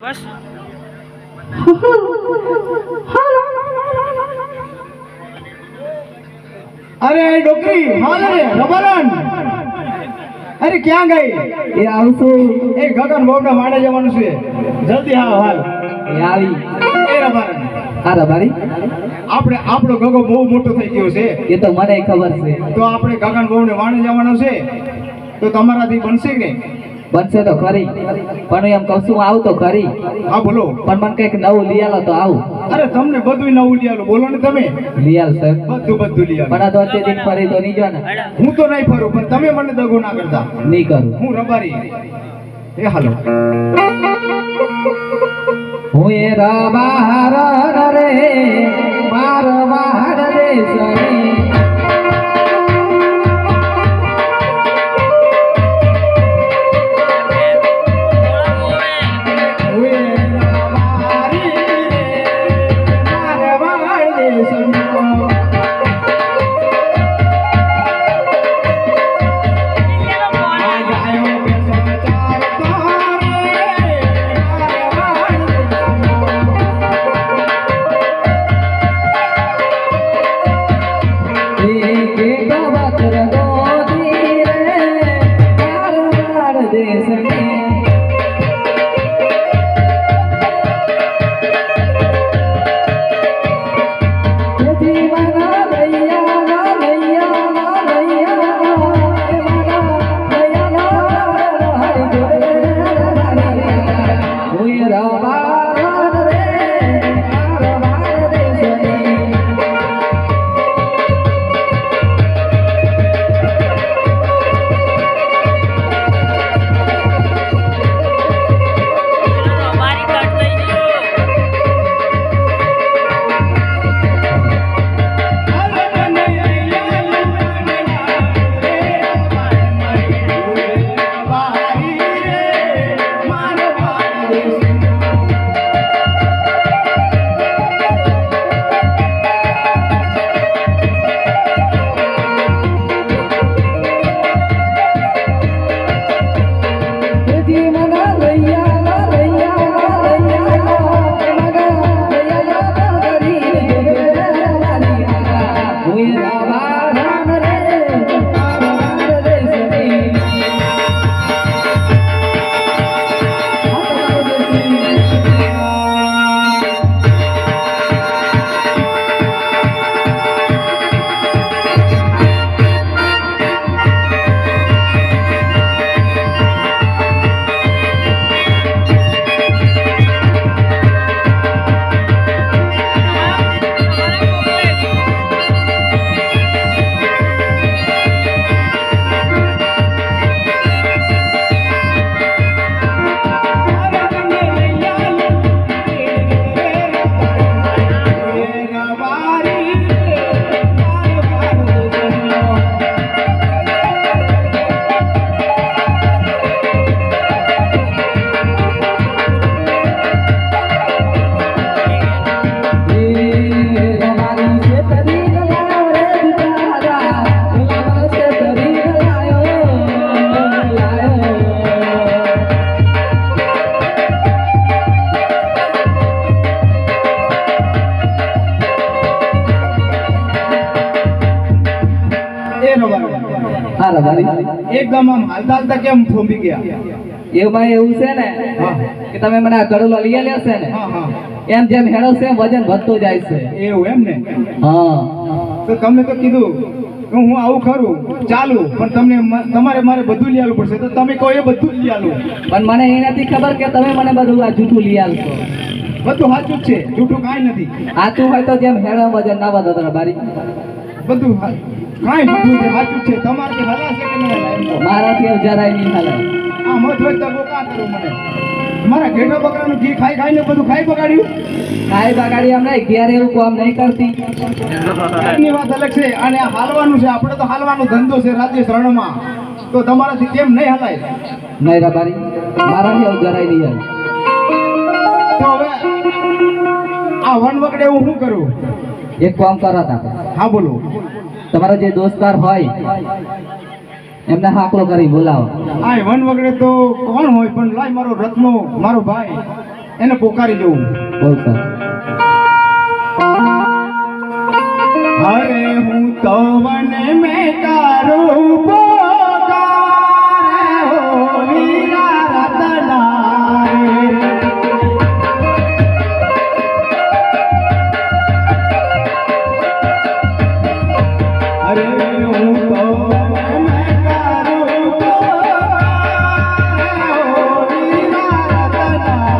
बस अरे डोकरी हाल रे रबरन अरे ક્યાં ગઈ એ આવશું એ ગગન બોબડા માંડે જવાનું છે જલ્દી આવ હાલ એ આવી એ રબરન આ રબારી આપણો ગગો બહુ મોટો થઈ ગયો છે એ તો મને ખબર છે તો આપણે ગગન બોબને માંડે જવાનું છે તો તમારાથી બનશે કે બનશે તો ખરી પણ એમ કહું છું આવું તો ખરી હા બોલો પણ મને કઈક નવું લઈ આલો તો આવું અરે તમને બધું નવું લઈ આલો બોલો ને તમે લઈ આલ સર બધું લઈ આલો પણ આ તો અત્યારે દિન ફરી તો નહીં જો ને હું તો નહીં ફરું પણ તમે મને દગો ના કરતા નહીં કરું હું રબારી એ હાલો હું એ રબાર રે મારવાડ દેશની એકદમ આમ હાલતા હાલતા કેમ થોંભી ગયા એમાં એવું છે ને કે તમે મને આ કડોલો લઈ આલ્યો છે ને એમ જેમ હેડો છે વજન વધતું જાય છે એવું એમ ને હા તો તમે તો કીધું કે હું આવું ખરું ચાલુ પણ તમારે મારે બધું લઈ આવવું પડશે તો તમે કહો એ બધું જ લઈ આવું પણ મને એ નથી ખબર કે તમે મને બધું આ જૂઠું લઈ આવશો બધું સાચું જ છે જૂઠું કાંઈ નથી સાચું હોય તો જેમ હેડો વજન ના વધો તારા બારી બધું કાંઈ જૂઠું છે સાચું છે તમારાથી હલાશે કે નહીં હલાય એમ કહો. મારાથી હવે જરાય નહીં હાલે આ મત હોય તો કા કરું મને મારા ઘેટા બકરાનું ઘી ખાઈને બધું ખાઈ બગાડ્યું કાંઈ બગાડી એમ નહીં ઘેર એવું કામ નહીં કરતી એની વાત અલગ છે અને આ હાલવાનું છે આપણે તો હાલવાનો ધંધો છે રાજ્ય શરણમાં તો તમારાથી કેમ નહીં હલાય નહીં રબારી મારાથી હવે જરાય નહીં હાલે તો હવે આ વન વગડે હું શું કરું એક કામ કરો તા હા બોલો તમારા જે દોસ્તાર હોય એમને હાકલો કરી બોલાવો. આ વન વગડે તો કોણ હોય પણ લાય મારો રત્નો મારો ભાઈ એને પોકારી જવું. બહુ સારું. અરે હું તો વન મેં તારું પોકારે હો વીરા રતનારે. અરે હું તો વન મેં તારું પોકારે હો વીરા રતનારે.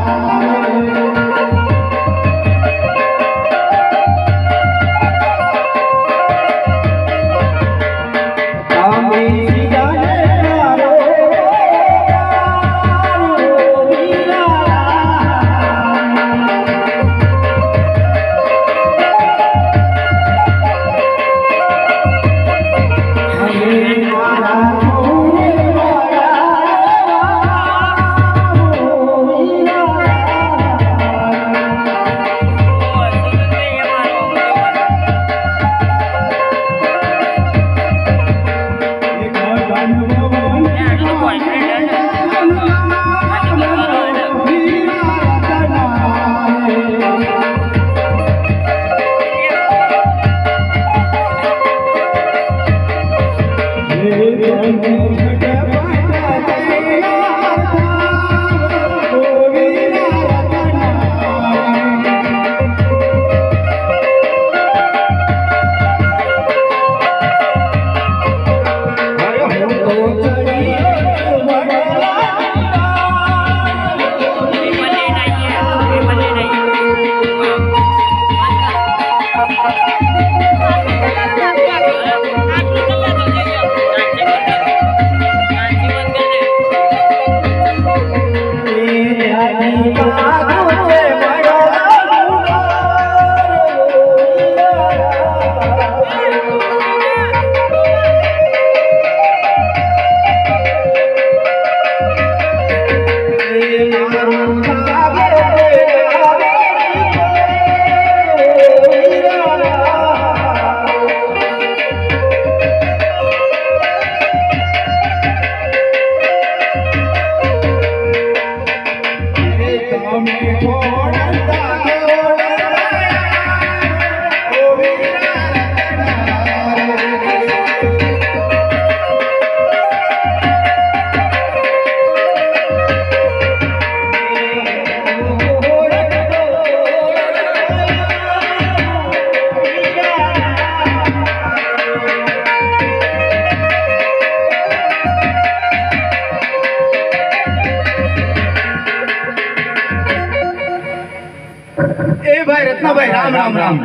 રત્નાભાઈ રામ રામ રામ.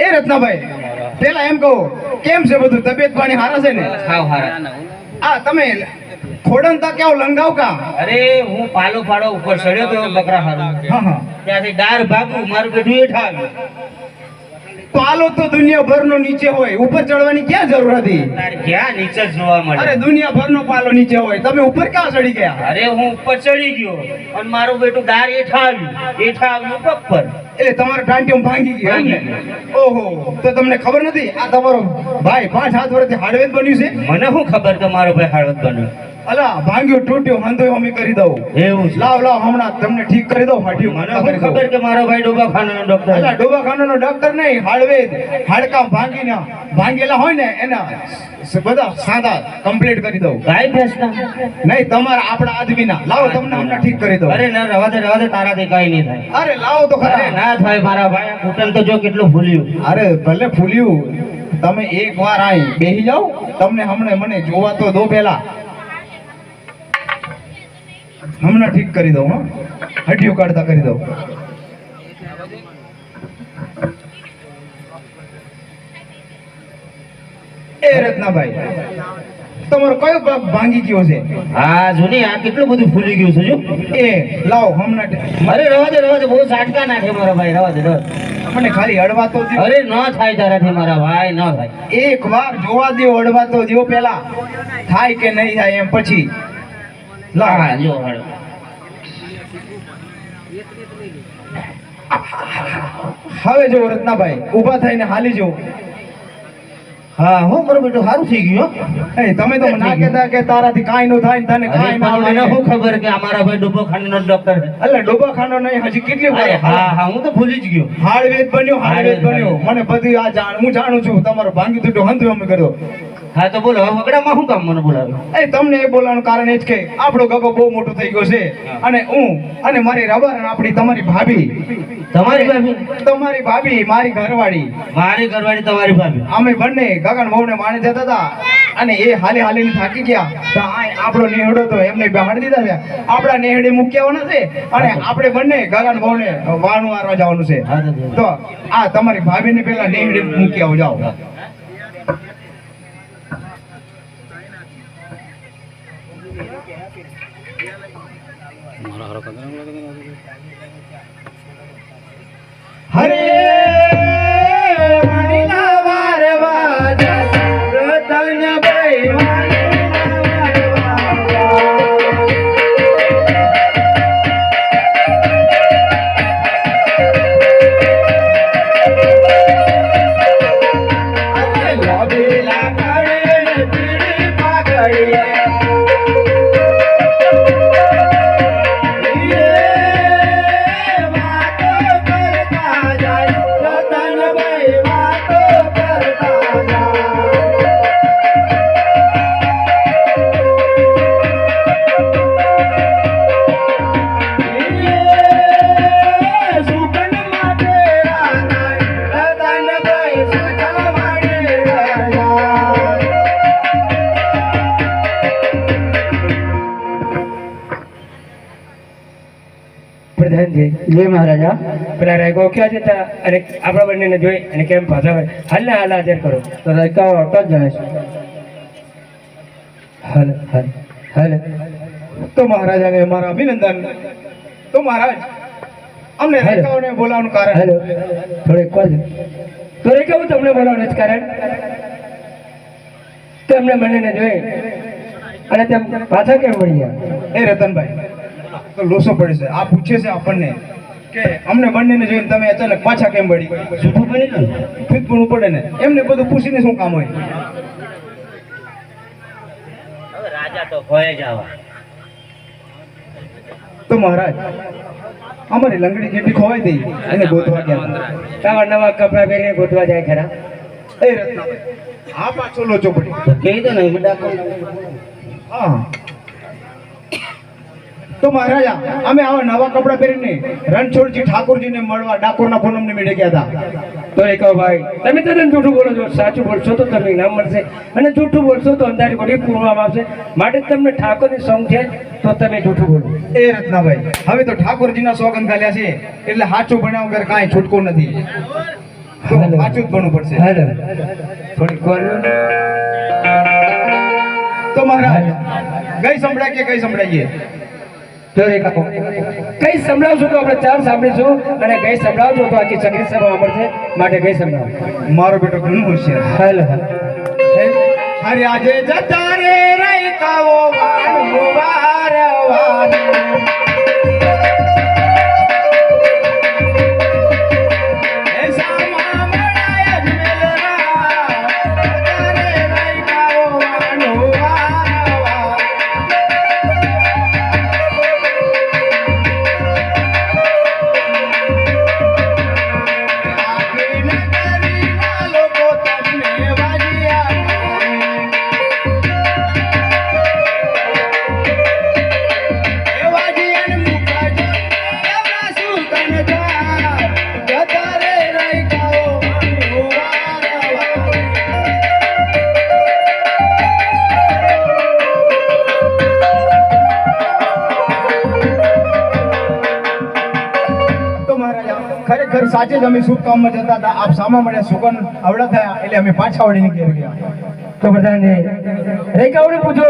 એ રત્નાભાઈ પેલા એમ કહો કેમ છે બધું, તબિયત પાણી સારા છે ને? ખાવ હારા. આ તમે ખોડનતા કેવો લંગાવ કા? અરે હું પાલો પાડો ઉપર ચડ્યો તો બકરા હારું. હા હા. ત્યાંથી ડાર ભાગું મારું બેઠું હેઠા આવ્યું. પાલો તો દુનિયાભરનો નીચે હોય, ઉપર ચડવાની ક્યાં જરૂર હતી? તારે ક્યાં નીચે જ જોવા મળે? અરે દુનિયાભરનો પાલો નીચે હોય, તમે ઉપર ક્યાં ચડી ગયા? અરે હું ઉપર ચડી ગયો અને મારું બેટું ડાર હેઠા આવ્યું પગ પર. એટલે તમારો ટાંટિયો ભાંગી ગયો એમ ને? ઓહો, તો તમને ખબર નથી આ તમારો ભાઈ 5-7 વર્ષથી હાડવેદ બન્યું છે? મને શું ખબર કે મારો ભાઈ હાડવત બન્યો? અલા ભાંગ્યો તૂટ્યો વાંધો અમે કરી દઉં. એવું છે? લાવ લાવ હમણાં તમને ઠીક કરી દઉં. હાડ્યું મને શું ખબર કે મારો ભાઈ ડોબાખાનાનો ડોક્ટર? અલા ડોબાખાનાનો ડોક્ટર નહીં, હાડવેદ. હાડકા ભાંગેલા હોય ને એના બધા સાદા કમ્પ્લીટ કરી દઉં. ગાય ભેંસના? નહીં, તમારા આપણા આદમીના. લાવો તમને હમણાં ઠીક કરી દઉં. અરે ના, રવા દે તારાથી કઈ નહીં થાય. અરે લાવો તો અરે ખરા. ના થાય મારા ભાઈ, આ ઘૂંટણ તો જો કેટલું ફૂલ્યું. અરે ભલે ફૂલ્યું, તમે એક વાર આઈ બેસી જાઓ, તમને હમણાં મને જોવા તો દો. પેલા હમણાં ઠીક કરી દઉં. હા, હડિયું કાઢતા કરી દઉં. એ રત્નાભાઈ તમારો કયો ભાગ ભાંગી ગયો છે? હા જુની, આ કેટલું બધું ફૂલી ગયું છે જો. એ લાવો હમણાં. અરે રવા દે બહુ સાટકા નાખે મારા ભાઈ. રવા દે. મને ખાલી હળવા તો દ્યો. અરે ન થાય તારાથી મારા ભાઈ, ન થાય. એક વાર જોવા દો, હળવા તો દ્યો પેલા. થાય કે નહીં થાય એમ પછી હા જો હળ. હવે જો રત્નાભાઈ ઊભા થઈને હાલી જો. હા હું મારો બેટો સારું થઈ ગયું હો. એ તમે તો ના કહેતા કે તારાથી કાંઈ ન થાય ને તને અરે કાંઈ ના પણ મને આવડે. શું ખબર કે અમારા ભાઈ ડબ્બાખાનાનો ડોક્ટર છે. એટલે ડોબાખાનો નહીં હજી કેટલી અરે વાર હા હા હું તો ભૂલી જ ગયો. હાડવેદ બન્યો હાડવેદ હાડવેદ બન્યો બન્યો. મને બધી આ હું જાણું છું તમારો ભાંગી તૂટ્યો હંધુ અમે કર્યો. હા તો બોલો હવે વગડામાં શું કામ મને બોલાવ્યો? એ તમને એ બોલવાનું કારણ એ જ કે આપણો ગગો બહુ મોટો થઈ ગયો છે અને હું અને મારી રબર અને આપણી તમારી ભાભી તમારી ભાભી? તમારી ભાભી મારી ઘરવાળી મારી ઘરવાળી તમારી ભાભી? અમે બંને ગગન વહુને માણે જતા હતા અને એ હાલે હાલીને થાકી ગયા તો આ આપણો નેહડો તો એમને બેહાડી દીધા છે. આપણા નેહડે મૂકી આવવાના છે અને આપણે બંને ગગન વહુને વાણું આરવા જવાનું છે. હા તો તો આ તમારી ભાભીને પેલા નેહડે મૂકી આવો જાઓ. હરે વાણીના વારવા જા, રતનભાઈ વાણીના વારવા જા. અરે લોભીલા કડે પીળી પાઘડીએ પ્રધાનજી જય મહારાજા. પેલા રાયકો ક્યાં જતા અને આપણા બંનેને જોઈ અને કેમ પાછા આવે હાલને હાલ હાજર કરો. તો રૈકાઓ આવતા જ જાય છે. હાલ હાલ હાલ તો મહારાજાને મારા અભિનંદન. તો મહારાજ અમને હેલો. રેખાઓને બોલાવવાનું કારણ હેલો થોડીક કોલ તો રેખાવું તમને બોલાવવાનું જ કારણ તો એમને બંનેને જોઈ અને તેમ પાછા કેમ વળી ગયા? એ રતનભાઈ તો લોસો પડે છે. આ પૂછે છે આપણને કે અમને બંનેને જોઈને તમે અચાનક પાછા કેમ વળી? જૂઠું બની ગયું ને? ફીટ પણ પડે ને એમને બધું પૂછીને શું કામ હોય? હવે રાજા તો ભય જ આવા. તો મહારાજ અમારી લંગડી જેટલી ખોવાઈ ગઈ એને ગોતવા ગયા હતા. નવા નવા કપડાં પહેરીને ગોતવા જાય ખરા? એ રત્ન આ પાછો લોચો પડી. તો કહી દો ને એ બધા કોણ? હા તો મહારાજા અમે આવા નવા કપડાં પહેરીને રણછોડજી ઠાકોરજીને મળવા ડાકોરના પૂનમને મેળે ગયા હતા. તો એ કહો ભાઈ તમે તદ્દન જૂઠું બોલો છો. સાચું બોલશો તો તમને ઇનામ મળશે અને જૂઠું બોલશો તો અંધારી ગોળી પૂરવામાં આવશે. માટે તમને ઠાકોરની સોંગ છે તો તમે જૂઠું બોલો. એ રત્નાભાઈ હવે તો ઠાકોરજીના સોગંદ ગાલ્યા છે એટલે સાચું ભણ્યા વગર કાંઈ છૂટકો નથી. તો સાચું જ ભણવું પડશે. હેલો થોડીક કોલ તો મહારાજ ગઈ સંભળાય કે કઈ સંભળાઈએ? તો એ કહો કઈ સંભળાવશો તો આપણે ચાર સાંભળીશું અને કઈ સંભળાવશો તો આખી ચકરી સભા સાંભળશે. માટે કઈ સંભળાવો? મારો બેટો ઘણું હોશિયાર. હેલો અરે આજે જતા રે રૈકાઓ વારવાર એ સામા મળાય જ મેલરા જતા રે રૈકાઓ વારવાર આખી નગરીના લોકો તમને વાજિયા એ વાજિયાને મુકા જોઈને એવા સુતન થાય જતા રે રૈકાઓ વારવાર તો મહારાજા ખરેખર સાચે જ અમે શુભ કામમાં જતા હતા. આપ સામા મળ્યા સુગન અવળા થયા એટલે અમે પાછા વળીને ઘેર ગયા. તો બધાને રેખાઓને પૂછો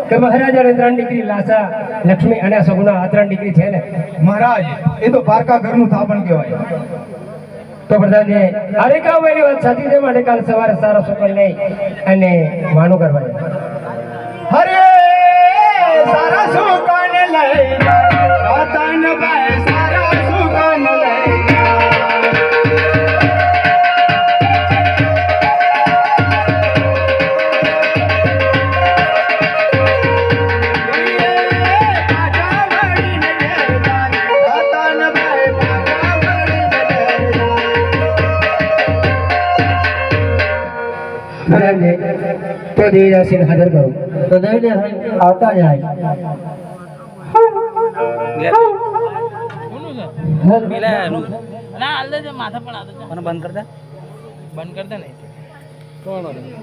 કે મહારાજાને 3 દીકરી લાસા લક્ષ્મી અને સગુણા આ 3 દીકરી છે ને? મહારાજ એ તો પારકા ઘરનું થાપણ કહેવાય. તો બધાને આ રેખાઓ એની વાત સાચી છે. માટે કાલ સવારે સારા સુકલ લઈ અને વાનું કરવાનું. હરે સારા સુગન લઈ રતનભાઈ સારા સુગન લઈ ખરાબ છે તો દેવી દાસીને હાજર કરો તો દઈ દે ભાઈ આવતા જાય ના હાલ દે માથા પણ બંધ કર દે નહીં